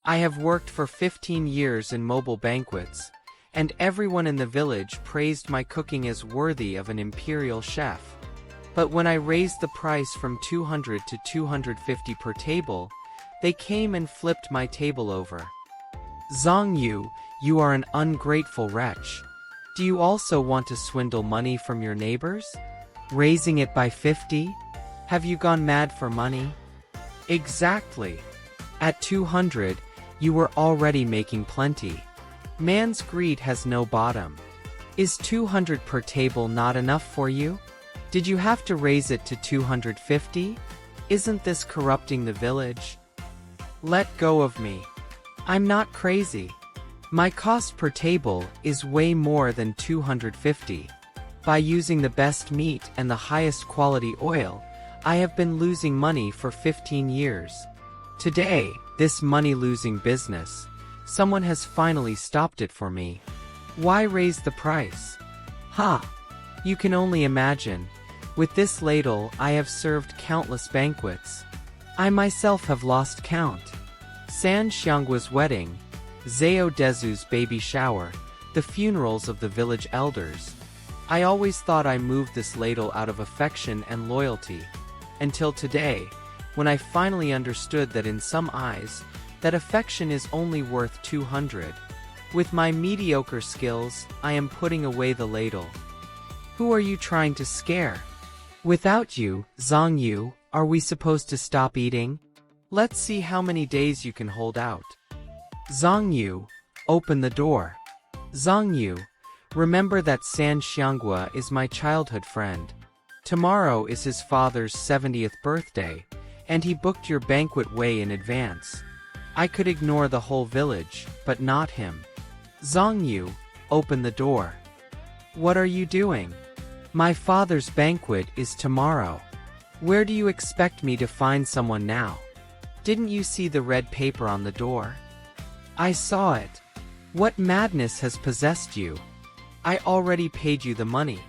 I have worked for 15 years in mobile banquets, and everyone in the village praised my cooking as worthy of an imperial chef. But when I raised the price from 200 to 250 per table, they came and flipped my table over. Zhang Yu, you are an ungrateful wretch. Do you also want to swindle money from your neighbors? Raising it by 50? Have you gone mad for money? Exactly. At 200, you were already making plenty. Man's greed has no bottom. Is 200 per table not enough for you? Did you have to raise it to 250? Isn't this corrupting the village? Let go of me. I'm not crazy. My cost per table is way more than 250. By using the best meat and the highest quality oil, I have been losing money for 15 years. Today, this money-losing business, someone has finally stopped it for me. Why raise the price? Ha! You can only imagine. With this ladle I have served countless banquets. I myself have lost count. San Xianggua's wedding, Zhao Dezu's baby shower, the funerals of the village elders. I always thought I moved this ladle out of affection and loyalty. Until today, when I finally understood that in some eyes, that affection is only worth 200. With my mediocre skills, I am putting away the ladle. Who are you trying to scare? Without you, Zhang Yu, are we supposed to stop eating? Let's see how many days you can hold out. Zhang Yu, open the door. Zhang Yu, remember that San Xianggua is my childhood friend. Tomorrow is his father's 70th birthday, and he booked your banquet way in advance. I could ignore the whole village, but not him. Zhang Yu, open the door. What are you doing? My father's banquet is tomorrow. Where do you expect me to find someone now? Didn't you see the red paper on the door? I saw it. What madness has possessed you? I already paid you the money.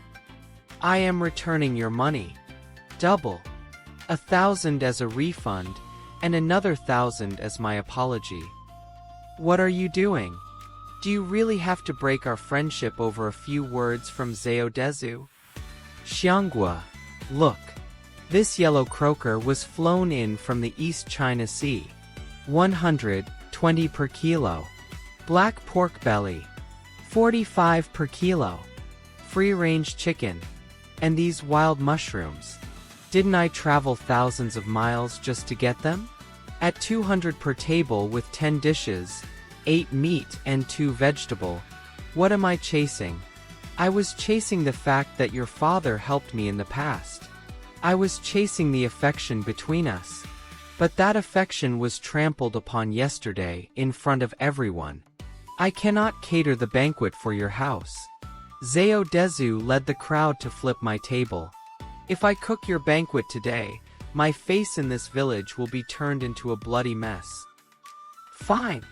I am returning your money. Double. 1,000 as a refund, and another 1,000 as my apology. What are you doing? Do you really have to break our friendship over a few words from Zhao Dezu? Xianggua, look. This yellow croaker was flown in from the East China Sea. 120 per kilo. Black pork belly. 45 per kilo. Free-range chicken. And these wild mushrooms. Didn't I travel thousands of miles just to get them? At 200 per table with 10 dishes, 8 meat and 2 vegetable. What am I chasing? I was chasing the fact that your father helped me in the past. I was chasing the affection between us. But that affection was trampled upon yesterday in front of everyone. I cannot cater the banquet for your house. Zhao Dezu led the crowd to flip my table. If I cook your banquet today, my face in this village will be turned into a bloody mess. Fine.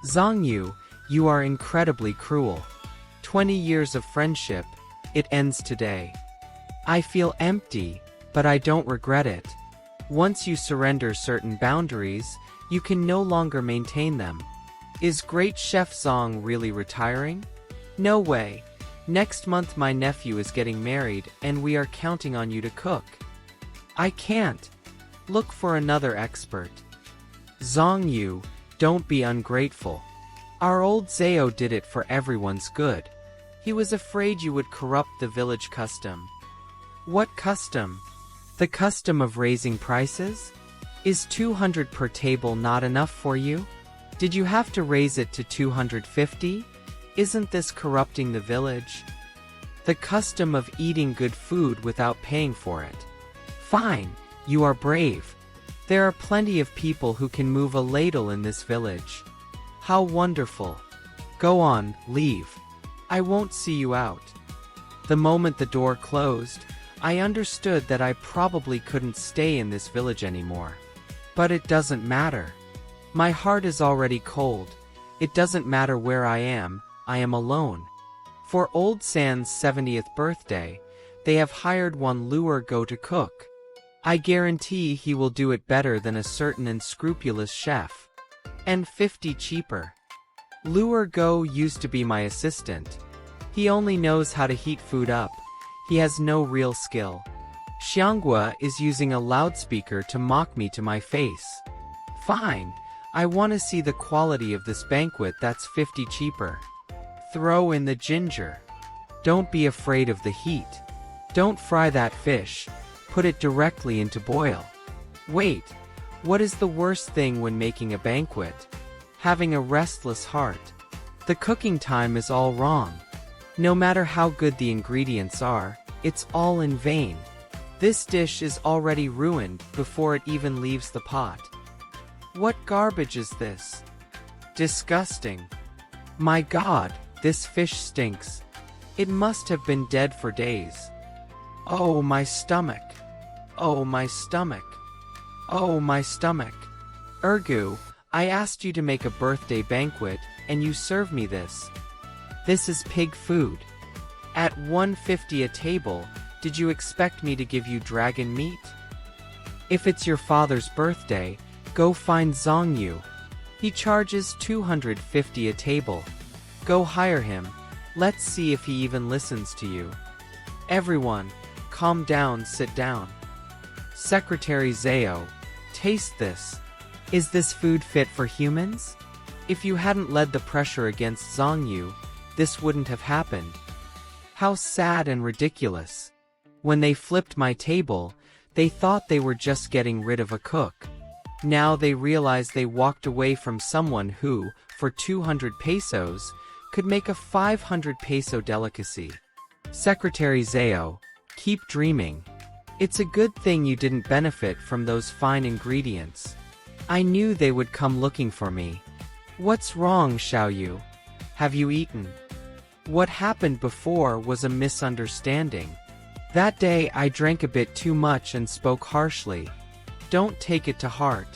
Zhang Yu, you are incredibly cruel. 20 years of friendship, it ends today. I feel empty, but I don't regret it. Once you surrender certain boundaries, you can no longer maintain them. Is Great Chef Zhang really retiring? No way. Next month my nephew is getting married and we are counting on you to cook. I can't. Look for another expert. Zhang Yu, don't be ungrateful. Our old Zhao did it for everyone's good. He was afraid you would corrupt the village custom. What custom? The custom of raising prices? Is 200 per table not enough for you? Did you have to raise it to 250? Isn't this corrupting the village? The custom of eating good food without paying for it. Fine, you are brave. There are plenty of people who can move a ladle in this village. How wonderful. Go on, leave. I won't see you out. The moment the door closed, I understood that I probably couldn't stay in this village anymore. But it doesn't matter. My heart is already cold. It doesn't matter where I am alone. For Old San's 70th birthday, they have hired one lure go to cook. I guarantee he will do it better than a certain unscrupulous chef. and 50 cheaper. Luer Go used to be my assistant. He only knows how to heat food up. He has no real skill. Xianghua is using a loudspeaker to mock me to my face. Fine, I want to see the quality of this banquet that's 50 cheaper. Throw in the ginger. Don't be afraid of the heat. Don't fry that fish. Put it directly into boil. Wait, what is the worst thing when making a banquet? Having a restless heart. The cooking time is all wrong. No matter how good the ingredients are, it's all in vain. This dish is already ruined before it even leaves the pot. What garbage is this? Disgusting. My God, this fish stinks. It must have been dead for days. Oh, my stomach. Oh, my stomach. Oh, my stomach. Ergu, I asked you to make a birthday banquet, and you serve me this. This is pig food. At $1.50 a table, did you expect me to give you dragon meat? If it's your father's birthday, go find Zongyu. He charges $250 a table. Go hire him. Let's see if he even listens to you. Everyone, calm down, sit down. Secretary Zhao, taste this. Is this food fit for humans? If you hadn't led the pressure against Zongyu, this wouldn't have happened. How sad and ridiculous. When they flipped my table, they thought they were just getting rid of a cook. Now they realize they walked away from someone who, for 200 pesos, could make a 500 peso delicacy. Secretary Zhao, keep dreaming. It's a good thing you didn't benefit from those fine ingredients. I knew they would come looking for me. What's wrong, Xiaoyu? Have you eaten? What happened before was a misunderstanding. That day I drank a bit too much and spoke harshly. Don't take it to heart.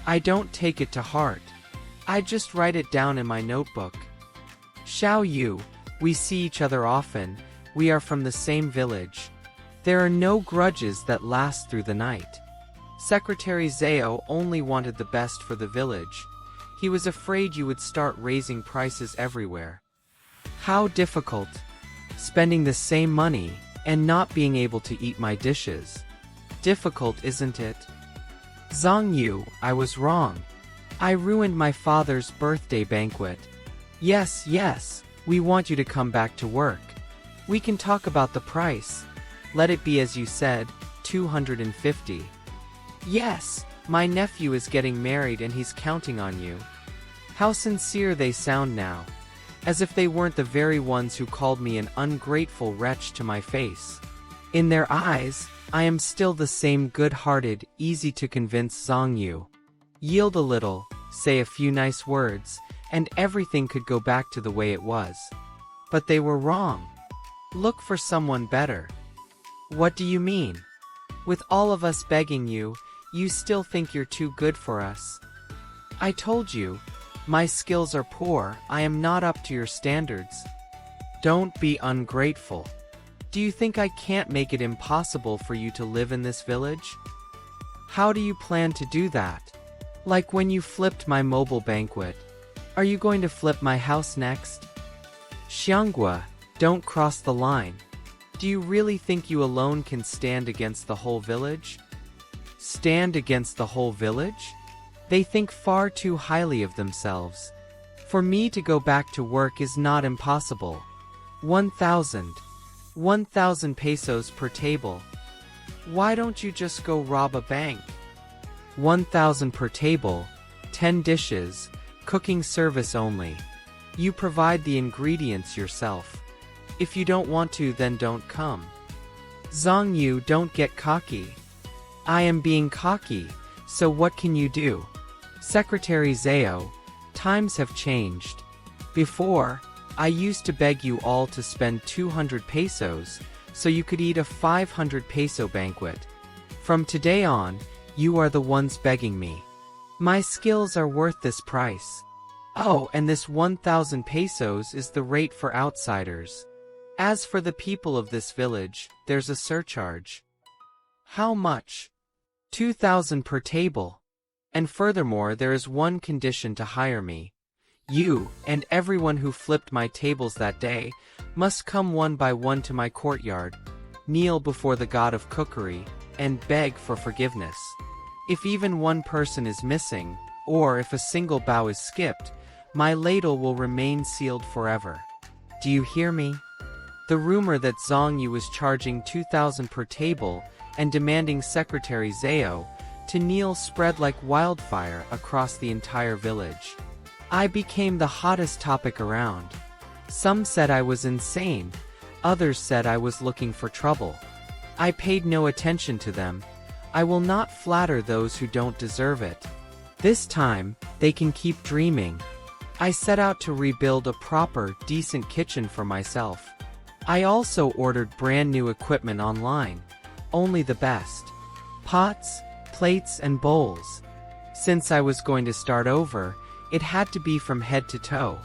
I don't take it to heart. I just write it down in my notebook. Xiaoyu, we see each other often, we are from the same village. There are no grudges that last through the night. Secretary Zhao only wanted the best for the village. He was afraid you would start raising prices everywhere. How difficult. Spending the same money, and not being able to eat my dishes. Difficult, isn't it? Zongyu, I was wrong. I ruined my father's birthday banquet. Yes, we want you to come back to work. We can talk about the price. Let it be as you said, 250. Yes, my nephew is getting married and he's counting on you. How sincere they sound now. As if they weren't the very ones who called me an ungrateful wretch to my face. In their eyes, I am still the same good-hearted, easy-to-convince Zongyu. Yield a little, say a few nice words, and everything could go back to the way it was. But they were wrong. Look for someone better. What do you mean? With all of us begging you, you still think you're too good for us. I told you, my skills are poor, I am not up to your standards. Don't be ungrateful. Do you think I can't make it impossible for you to live in this village? How do you plan to do that? Like when you flipped my mobile banquet. Are you going to flip my house next? Xianghua, don't cross the line. Do you really think you alone can stand against the whole village? Stand against the whole village? They think far too highly of themselves. For me to go back to work is not impossible. 1,000 pesos per table. Why don't you just go rob a bank? 1,000 per table, 10 dishes, cooking service only. You provide the ingredients yourself. If you don't want to, then don't come. Zongyu, don't get cocky. I am being cocky, so what can you do? Secretary Zhao, times have changed. Before, I used to beg you all to spend 200 pesos, so you could eat a 500 peso banquet. From today on, you are the ones begging me. My skills are worth this price. Oh, and this 1,000 pesos is the rate for outsiders. As for the people of this village, there's a surcharge. How much? 2,000 per table. And furthermore, there is one condition to hire me. You, and everyone who flipped my tables that day, must come one by one to my courtyard, kneel before the god of cookery, and beg for forgiveness. If even one person is missing, or if a single bow is skipped, my ladle will remain sealed forever. Do you hear me? The rumor that Zhang Yu was charging 2,000 per table and demanding Secretary Zhao to kneel spread like wildfire across the entire village. I became the hottest topic around. Some said I was insane, others said I was looking for trouble. I paid no attention to them. I will not flatter those who don't deserve it. This time, they can keep dreaming. I set out to rebuild a proper, decent kitchen for myself. I also ordered brand new equipment online, only the best. Pots, plates and bowls. Since I was going to start over, it had to be from head to toe.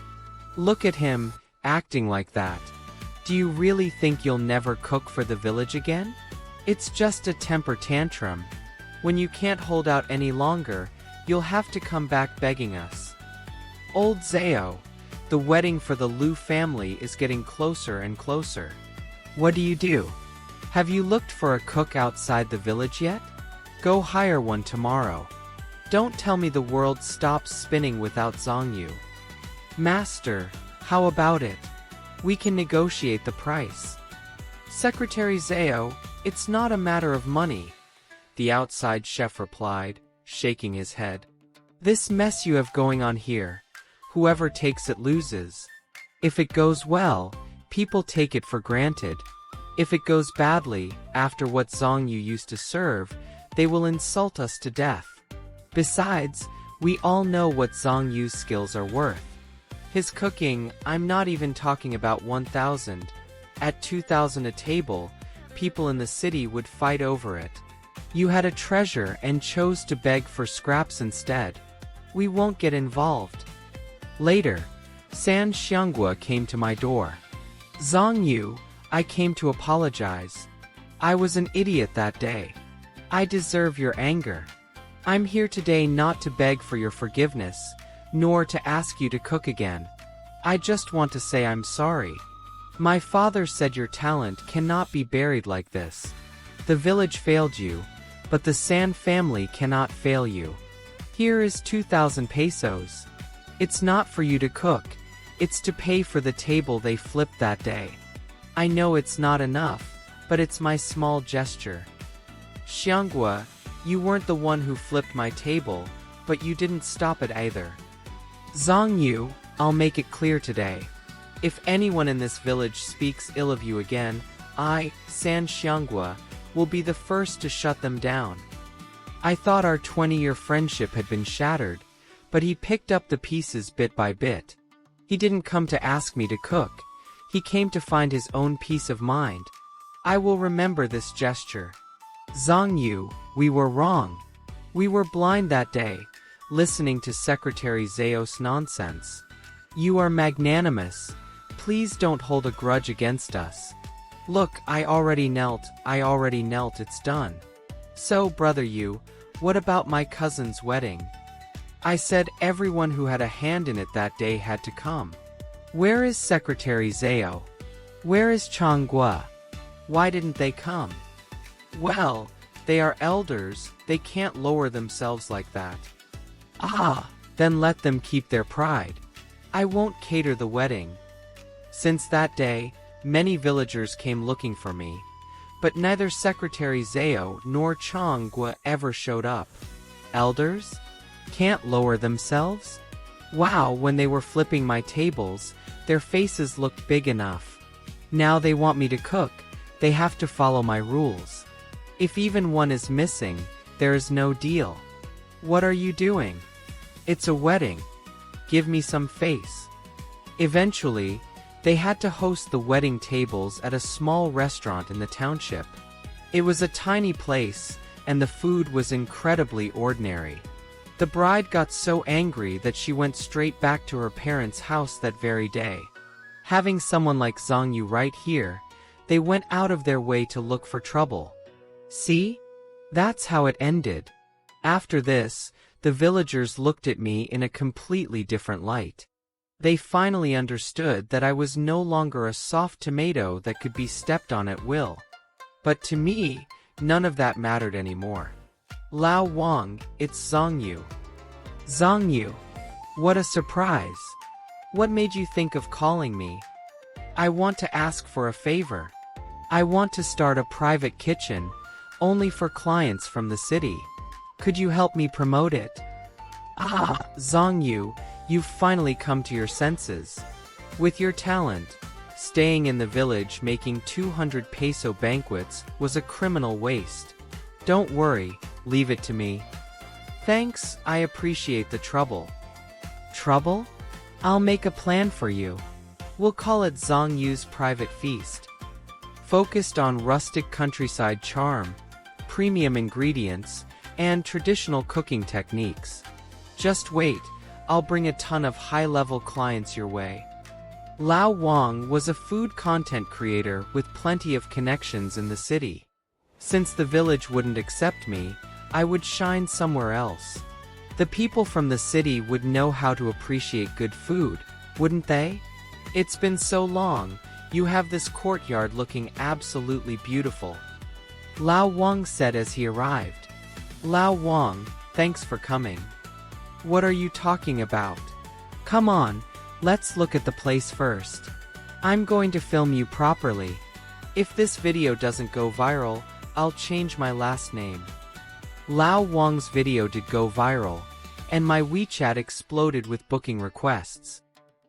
Look at him, acting like that. Do you really think you'll never cook for the village again? It's just a temper tantrum. When you can't hold out any longer, you'll have to come back begging us. Old Zhao, the wedding for the Liu family is getting closer and closer. What do? Have you looked for a cook outside the village yet? Go hire one tomorrow. Don't tell me the world stops spinning without Zhang Yu. Master, how about it? We can negotiate the price. Secretary Zhao, it's not a matter of money, the outside chef replied, shaking his head. This mess you have going on here, whoever takes it loses. If it goes well, people take it for granted. If it goes badly, after what Zhang Yu used to serve, they will insult us to death. Besides, we all know what Zhang Yu's skills are worth. His cooking, I'm not even talking about 1,000. At 2,000 a table, people in the city would fight over it. You had a treasure and chose to beg for scraps instead. We won't get involved. Later, San Xianghua came to my door. Zhang Yu, I came to apologize. I was an idiot that day. I deserve your anger. I'm here today not to beg for your forgiveness, nor to ask you to cook again. I just want to say I'm sorry. My father said your talent cannot be buried like this. The village failed you, but the San family cannot fail you. Here is 2,000 pesos. It's not for you to cook, it's to pay for the table they flipped that day. I know it's not enough, but it's my small gesture. Xianghua, you weren't the one who flipped my table, but you didn't stop it either. Zhang Yu, I'll make it clear today. If anyone in this village speaks ill of you again, I, San Xianghua, will be the first to shut them down. I thought our 20-year friendship had been shattered, but he picked up the pieces bit by bit. He didn't come to ask me to cook. He came to find his own peace of mind. I will remember this gesture. Zhang Yu, we were wrong. We were blind that day, listening to Secretary Zhao's nonsense. You are magnanimous. Please don't hold a grudge against us. Look, I already knelt, it's done. So, brother Yu, what about my cousin's wedding? I said everyone who had a hand in it that day had to come. Where is Secretary Zhao? Where is Changhua? Why didn't they come? Well, they are elders, they can't lower themselves like that. Ah, then let them keep their pride. I won't cater the wedding. Since that day, many villagers came looking for me, but neither Secretary Zhao nor Changhua ever showed up. Elders? Can't lower themselves? Wow, when they were flipping my tables, their faces looked big enough. Now they want me to cook, they have to follow my rules. If even one is missing, there is no deal. What are you doing? It's a wedding. Give me some face. Eventually, they had to host the wedding tables at a small restaurant in the township. It was a tiny place, and the food was incredibly ordinary. The bride got so angry that she went straight back to her parents' house that very day. Having someone like Zhang Yu right here, they went out of their way to look for trouble. See? That's how it ended. After this, the villagers looked at me in a completely different light. They finally understood that I was no longer a soft tomato that could be stepped on at will. But to me, none of that mattered anymore. Lao Wang, it's Zhongyu. Zhongyu. What a surprise. What made you think of calling me? I want to ask for a favor. I want to start a private kitchen, only for clients from the city. Could you help me promote it? Ah, Zhongyu, you've finally come to your senses. With your talent, staying in the village making 200 peso banquets was a criminal waste. Don't worry, leave it to me. Thanks, I appreciate the trouble. Trouble? I'll make a plan for you. We'll call it Zhongyu's private feast. Focused on rustic countryside charm, premium ingredients, and traditional cooking techniques. Just wait, I'll bring a ton of high-level clients your way. Lao Wang was a food content creator with plenty of connections in the city. Since the village wouldn't accept me, I would shine somewhere else. The people from the city would know how to appreciate good food, wouldn't they? It's been so long, you have this courtyard looking absolutely beautiful. Lao Wang said as he arrived. Lao Wang, thanks for coming. What are you talking about? Come on, let's look at the place first. I'm going to film you properly. If this video doesn't go viral, I'll change my last name. Lao Wang's video did go viral, and my WeChat exploded with booking requests.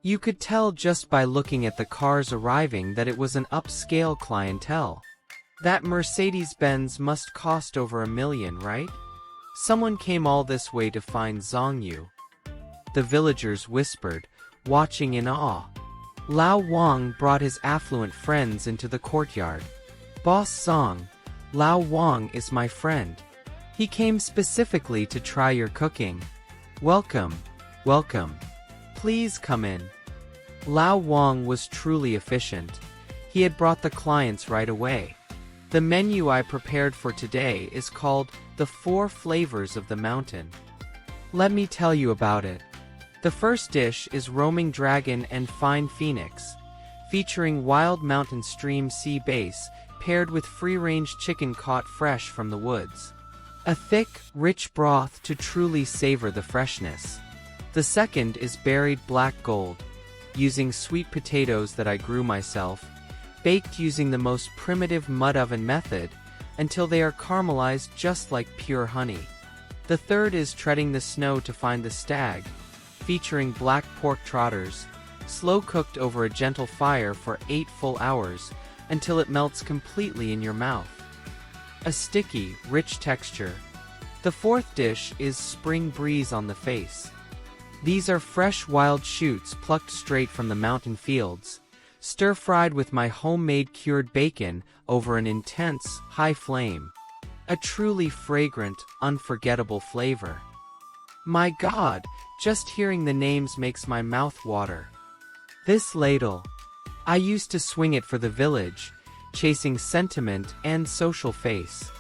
You could tell just by looking at the cars arriving that it was an upscale clientele. That Mercedes-Benz must cost over $1 million, right? Someone came all this way to find Zhongyu. The villagers whispered, watching in awe. Lao Wang brought his affluent friends into the courtyard. Boss Zhong, Lao Wang is my friend. He came specifically to try your cooking. Welcome, welcome. Please come in. Lao Wang was truly efficient. He had brought the clients right away. The menu I prepared for today is called the 4 Flavors of the Mountain. Let me tell you about it. The first dish is Roaming Dragon and Fine Phoenix, featuring wild mountain stream sea bass paired with free-range chicken caught fresh from the woods. A thick, rich broth to truly savor the freshness. The second is Buried Black Gold, using sweet potatoes that I grew myself, baked using the most primitive mud oven method, until they are caramelized just like pure honey. The third is Treading the Snow to Find the Stag, featuring black pork trotters, slow-cooked over a gentle fire for 8 full hours, until it melts completely in your mouth. A sticky, rich texture. The fourth dish is Spring Breeze on the Face. These are fresh wild shoots plucked straight from the mountain fields, stir-fried with my homemade cured bacon over an intense, high flame. A truly fragrant, unforgettable flavor. My God, just hearing the names makes my mouth water. This ladle. I used to swing it for the village, chasing sentiment and social face.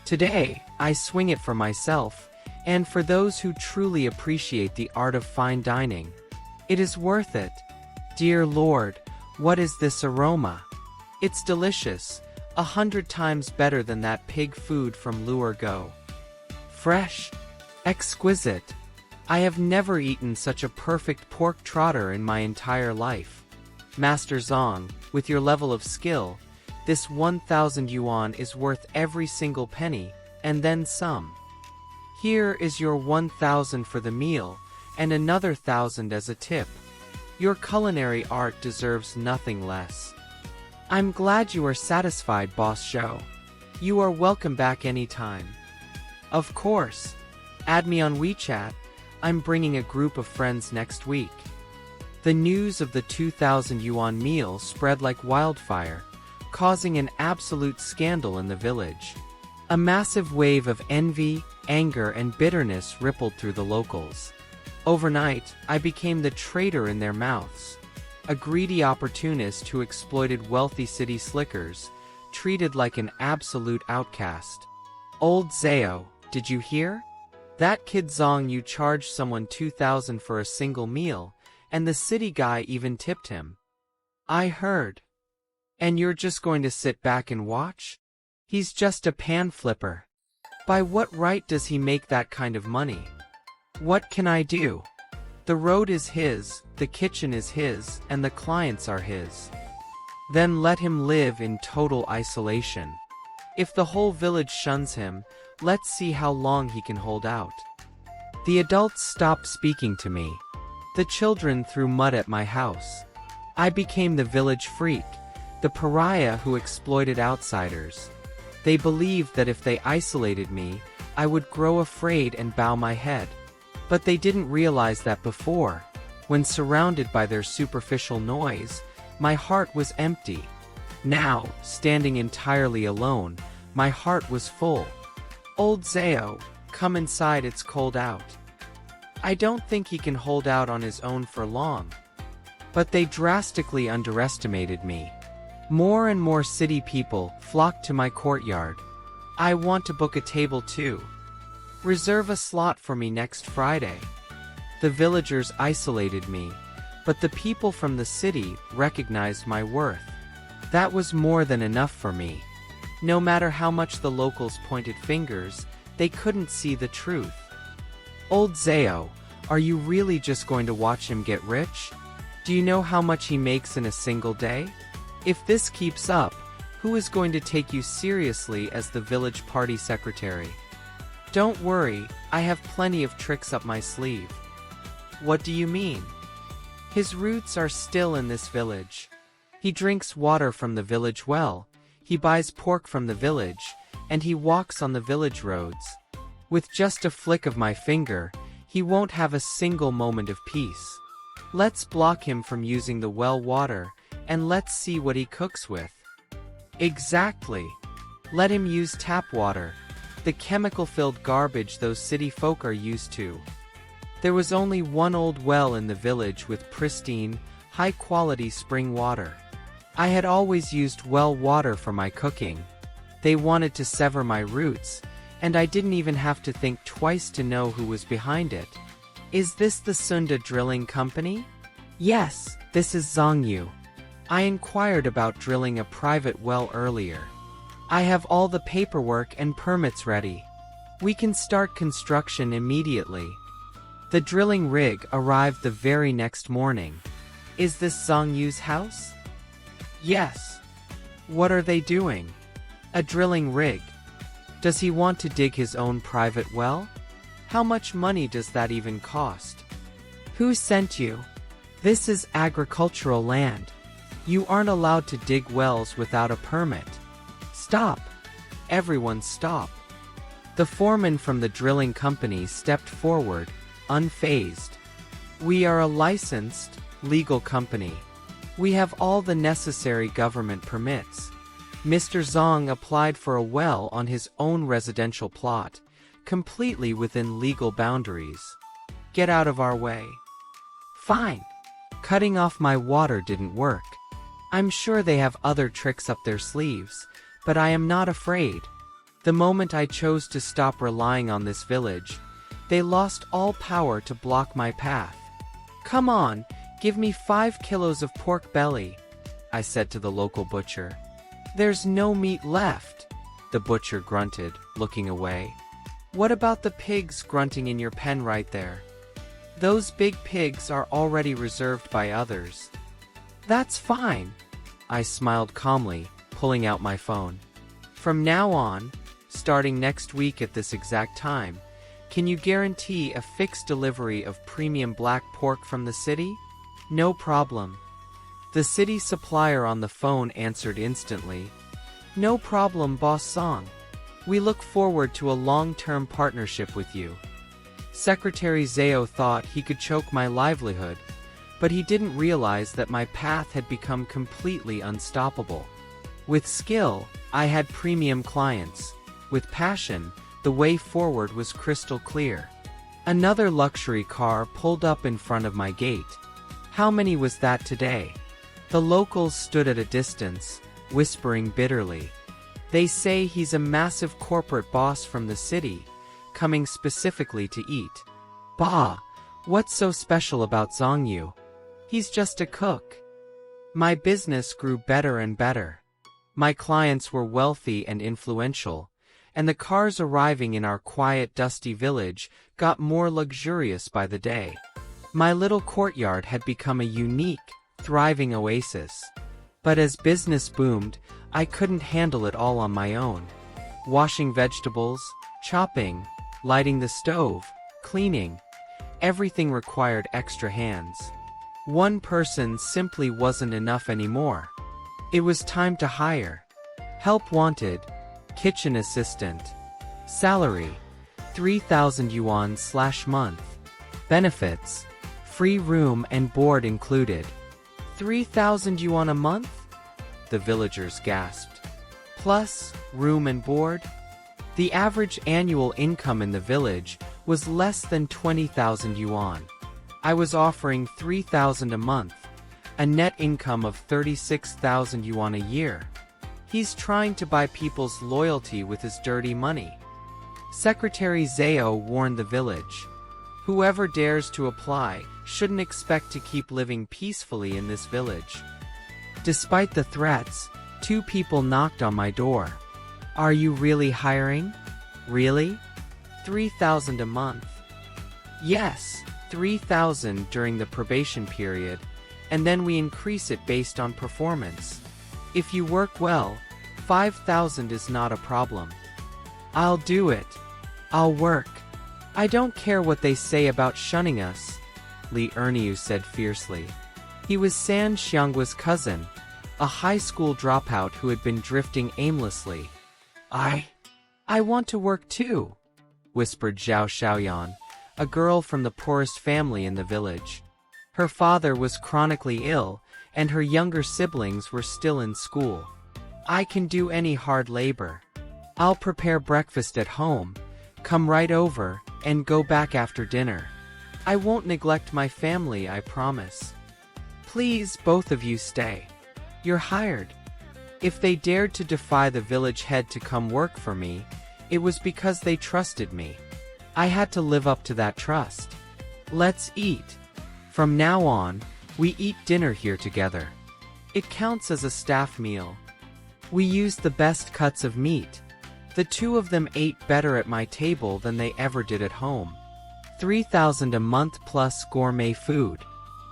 Today, I swing it for myself, and for those who truly appreciate the art of fine dining. It is worth it. Dear Lord, what is this aroma? It's delicious, 100 times better than that pig food from Lure Go. Fresh, exquisite. I have never eaten such a perfect pork trotter in my entire life. Master Zhong, with your level of skill, this 1,000 yuan is worth every single penny, and then some. Here is your 1,000 for the meal, and another 1,000 as a tip. Your culinary art deserves nothing less. I'm glad you are satisfied, Boss Show. You are welcome back anytime. Of course. Add me on WeChat. I'm bringing a group of friends next week. The news of the 2,000 yuan meal spread like wildfire, causing an absolute scandal in the village. A massive wave of envy, anger, and bitterness rippled through the locals. Overnight, I became the traitor in their mouths. A greedy opportunist who exploited wealthy city slickers, treated like an absolute outcast. Old Zao, did you hear? That kid Zong Yu charged someone 2,000 for a single meal, and the city guy even tipped him. I heard. And you're just going to sit back and watch? He's just a pan flipper. By what right does he make that kind of money? What can I do? The road is his, the kitchen is his, and the clients are his. Then let him live in total isolation. If the whole village shuns him, let's see how long he can hold out. The adults stopped speaking to me. The children threw mud at my house. I became the village freak, the pariah who exploited outsiders. They believed that if they isolated me, I would grow afraid and bow my head. But they didn't realize that before, when surrounded by their superficial noise, my heart was empty. Now, standing entirely alone, my heart was full. Old Zao, come inside, it's cold out. I don't think he can hold out on his own for long. But they drastically underestimated me. More and more city people flocked to my courtyard. I want to book a table too. Reserve a slot for me next Friday. The villagers isolated me, but the people from the city recognized my worth. That was more than enough for me. No matter how much the locals pointed fingers, they couldn't see the truth. Old Zao, are you really just going to watch him get rich? Do you know how much he makes in a single day? If this keeps up, who is going to take you seriously as the village party secretary? Don't worry, I have plenty of tricks up my sleeve. What do you mean? His roots are still in this village. He drinks water from the village well, he buys pork from the village, and he walks on the village roads. With just a flick of my finger, he won't have a single moment of peace. Let's block him from using the well water, and let's see what he cooks with. Exactly. Let him use tap water, the chemical-filled garbage those city folk are used to. There was only one old well in the village with pristine, high-quality spring water. I had always used well water for my cooking. They wanted to sever my roots, and I didn't even have to think twice to know who was behind it. Is this the Sunda Drilling Company? Yes, this is Zong Yu. I inquired about drilling a private well earlier. I have all the paperwork and permits ready. We can start construction immediately. The drilling rig arrived the very next morning. Is this Zong Yu's house? Yes. What are they doing? A drilling rig. Does he want to dig his own private well? How much money does that even cost? Who sent you? This is agricultural land. You aren't allowed to dig wells without a permit. Stop! Everyone stop! The foreman from the drilling company stepped forward, unfazed. We are a licensed, legal company. We have all the necessary government permits. Mr. Zong applied for a well on his own residential plot, completely within legal boundaries. Get out of our way. Fine. Cutting off my water didn't work. I'm sure they have other tricks up their sleeves, but I am not afraid. The moment I chose to stop relying on this village, they lost all power to block my path. Come on, give me 5 kilos of pork belly, I said to the local butcher. There's no meat left, the butcher grunted, looking away. What about the pigs grunting in your pen right there? Those big pigs are already reserved by others. That's fine, I smiled calmly, pulling out my phone. From now on, starting next week at this exact time, can you guarantee a fixed delivery of premium black pork from the city? No problem. The city supplier on the phone answered instantly. No problem, Boss Song. We look forward to a long-term partnership with you. Secretary Zao thought he could choke my livelihood, but he didn't realize that my path had become completely unstoppable. With skill, I had premium clients. With passion, the way forward was crystal clear. Another luxury car pulled up in front of my gate. How many was that today? The locals stood at a distance, whispering bitterly. They say he's a massive corporate boss from the city, coming specifically to eat. Bah! What's so special about Zongyu? He's just a cook. My business grew better and better. My clients were wealthy and influential, and the cars arriving in our quiet, dusty village got more luxurious by the day. My little courtyard had become a unique, thriving oasis. But as business boomed, I couldn't handle it all on my own. Washing vegetables, chopping, lighting the stove, cleaning. Everything required extra hands. One person simply wasn't enough anymore. It was time to hire. Help wanted. Kitchen assistant. Salary: 3,000 yuan/month. Benefits: free room and board included. 3,000 yuan a month? The villagers gasped. Plus, room and board? The average annual income in the village was less than 20,000 yuan. I was offering 3,000 a month, a net income of 36,000 yuan a year. He's trying to buy people's loyalty with his dirty money. Secretary Zhao warned the village. Whoever dares to apply shouldn't expect to keep living peacefully in this village. Despite the threats, 2 people knocked on my door. Are you really hiring? Really? 3,000 a month? Yes, 3,000 during the probation period, and then we increase it based on performance. If you work well, 5,000 is not a problem. I'll do it. I'll work. I don't care what they say about shunning us, Li Erniu said fiercely. He was San Xianghua's cousin, a high school dropout who had been drifting aimlessly. I want to work too, whispered Zhao Xiaoyan, a girl from the poorest family in the village. Her father was chronically ill, and her younger siblings were still in school. I can do any hard labor. I'll prepare breakfast at home, come right over, and go back after dinner. I won't neglect my family, I promise. Please, both of you stay. You're hired. If they dared to defy the village head to come work for me, it was because they trusted me. I had to live up to that trust. Let's eat. From now on, we eat dinner here together. It counts as a staff meal. We used the best cuts of meat. The 2 of them ate better at my table than they ever did at home. 3,000 a month plus gourmet food.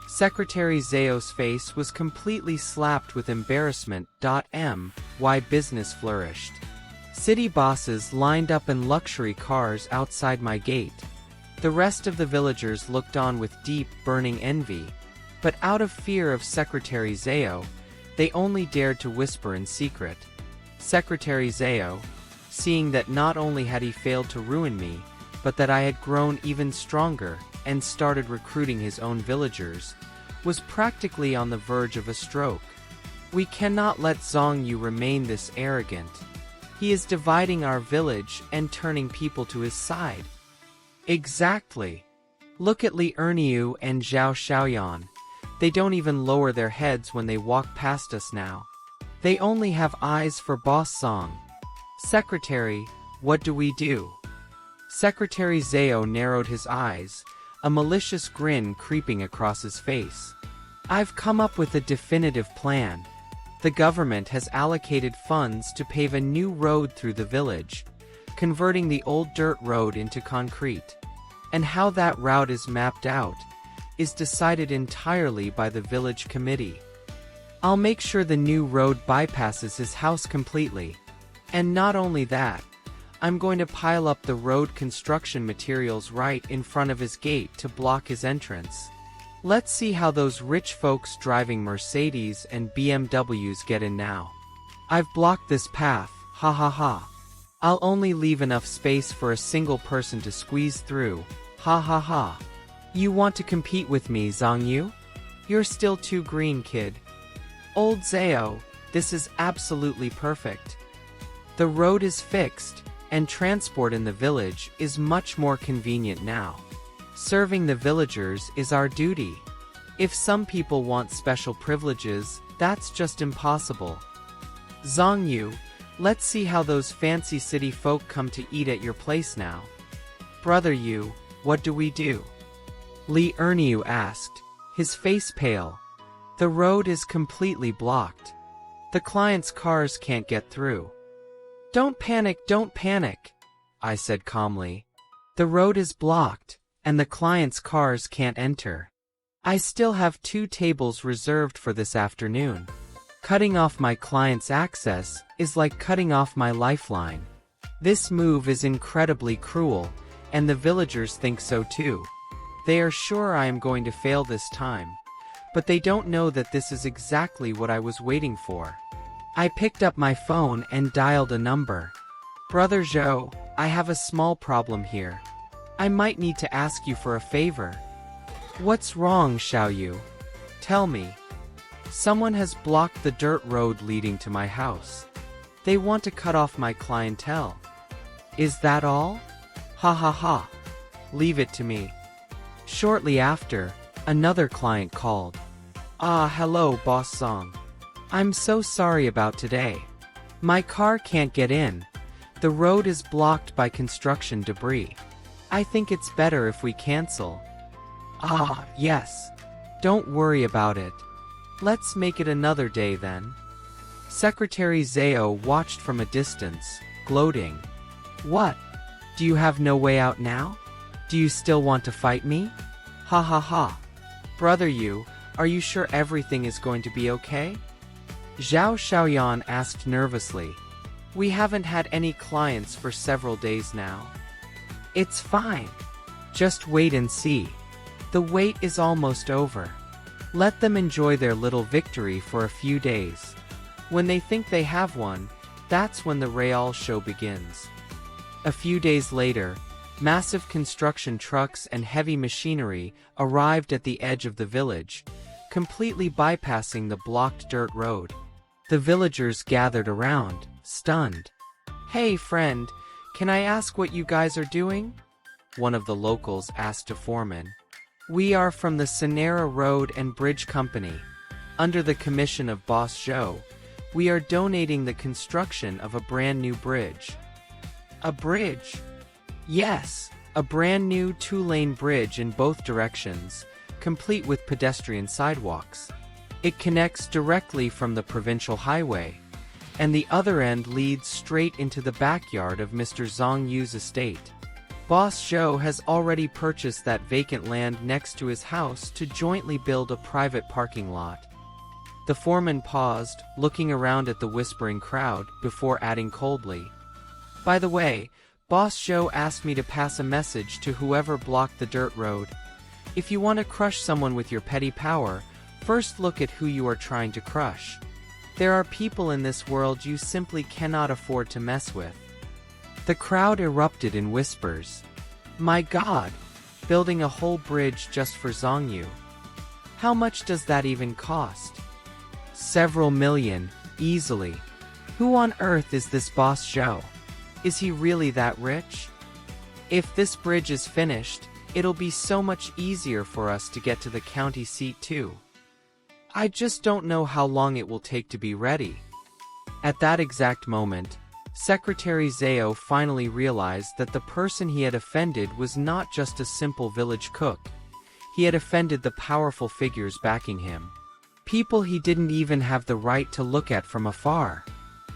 Secretary Zhao's face was completely slapped with embarrassment. Why business flourished. City bosses lined up in luxury cars outside my gate. The rest of the villagers looked on with deep, burning envy. But out of fear of Secretary Zhao, they only dared to whisper in secret. Secretary Zhao, seeing that not only had he failed to ruin me, but that I had grown even stronger and started recruiting his own villagers, was practically on the verge of a stroke. We cannot let Zongyu remain this arrogant. He is dividing our village and turning people to his side. Exactly. Look at Li Erniu and Zhao Xiaoyan. They don't even lower their heads when they walk past us now. They only have eyes for Boss Song. Secretary, what do we do? Secretary Zhao narrowed his eyes, a malicious grin creeping across his face. I've come up with a definitive plan. The government has allocated funds to pave a new road through the village, converting the old dirt road into concrete. And how that route is mapped out is decided entirely by the village committee. I'll make sure the new road bypasses his house completely. And not only that, I'm going to pile up the road construction materials right in front of his gate to block his entrance. Let's see how those rich folks driving Mercedes and BMWs get in now. I've blocked this path, ha ha ha. I'll only leave enough space for a single person to squeeze through, ha ha ha. You want to compete with me, Zongyu? You're still too green, kid. Old Zhao, this is absolutely perfect. The road is fixed, and transport in the village is much more convenient now. Serving the villagers is our duty. If some people want special privileges, that's just impossible. Zongyu, let's see how those fancy city folk come to eat at your place now. Brother Yu, what do we do? Li Erniu asked, his face pale. The road is completely blocked. The client's cars can't get through. Don't panic, I said calmly. The road is blocked, and the client's cars can't enter. I still have 2 tables reserved for this afternoon. Cutting off my client's access is like cutting off my lifeline. This move is incredibly cruel, and the villagers think so too. They are sure I am going to fail this time, but they don't know that this is exactly what I was waiting for. I picked up my phone and dialed a number. Brother Zhou, I have a small problem here. I might need to ask you for a favor. What's wrong, Xiaoyu? Tell me. Someone has blocked the dirt road leading to my house. They want to cut off my clientele. Is that all? Ha ha ha. Leave it to me. Shortly after, another client called. Hello, Boss Song. I'm so sorry about today. My car can't get in. The road is blocked by construction debris. I think it's better if we cancel. Yes. Don't worry about it. Let's make it another day then. Secretary Zhao watched from a distance, gloating. What? Do you have no way out now? Do you still want to fight me? Ha ha ha. Brother Yu, are you sure everything is going to be okay? Zhao Xiaoyan asked nervously. We haven't had any clients for several days now. It's fine. Just wait and see. The wait is almost over. Let them enjoy their little victory for a few days. When they think they have one, that's when the real show begins. A few days later, massive construction trucks and heavy machinery arrived at the edge of the village, completely bypassing the blocked dirt road. The villagers gathered around, stunned. Hey friend, can I ask what you guys are doing? One of the locals asked a foreman. We are from the Sonera Road and Bridge Company. Under the commission of Boss Zhou, we are donating the construction of a brand new bridge. A bridge? Yes, a brand new 2-lane bridge in both directions, complete with pedestrian sidewalks. It connects directly from the provincial highway, and the other end leads straight into the backyard of Mr. Zhang Yu's estate. Boss Zhou has already purchased that vacant land next to his house to jointly build a private parking lot. The foreman paused, looking around at the whispering crowd, before adding coldly. By the way, Boss Zhou asked me to pass a message to whoever blocked the dirt road. If you want to crush someone with your petty power, first look at who you are trying to crush. There are people in this world you simply cannot afford to mess with. The crowd erupted in whispers. My God! Building a whole bridge just for Zhangyu. How much does that even cost? Several million, easily. Who on earth is this Boss Zhou? Is he really that rich? If this bridge is finished, it'll be so much easier for us to get to the county seat too. I just don't know how long it will take to be ready. At that exact moment, Secretary Zhao finally realized that the person he had offended was not just a simple village cook. He had offended the powerful figures backing him. People he didn't even have the right to look at from afar.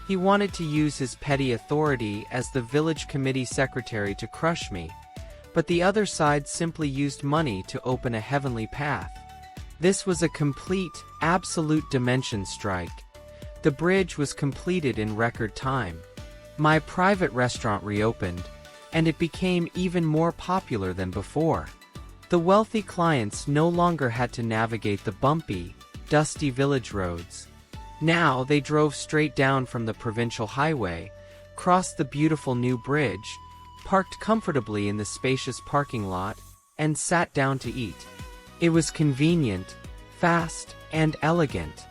He wanted to use his petty authority as the village committee secretary to crush me, but the other side simply used money to open a heavenly path. This was a complete, absolute dimension strike. The bridge was completed in record time. My private restaurant reopened, and it became even more popular than before. The wealthy clients no longer had to navigate the bumpy, dusty village roads. Now they drove straight down from the provincial highway, crossed the beautiful new bridge, parked comfortably in the spacious parking lot, and sat down to eat. It was convenient, fast, and elegant.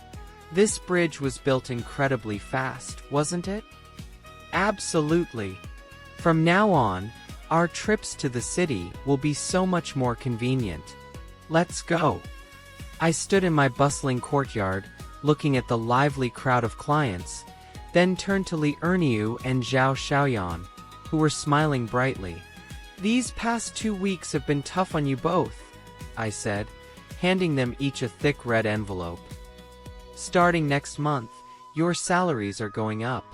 This bridge was built incredibly fast, wasn't it? Absolutely. From now on, our trips to the city will be so much more convenient. Let's go. I stood in my bustling courtyard, looking at the lively crowd of clients, then turned to Li Erniu and Zhao Xiaoyan, who were smiling brightly. These past 2 weeks have been tough on you both, I said, handing them each a thick red envelope. Starting next month, your salaries are going up.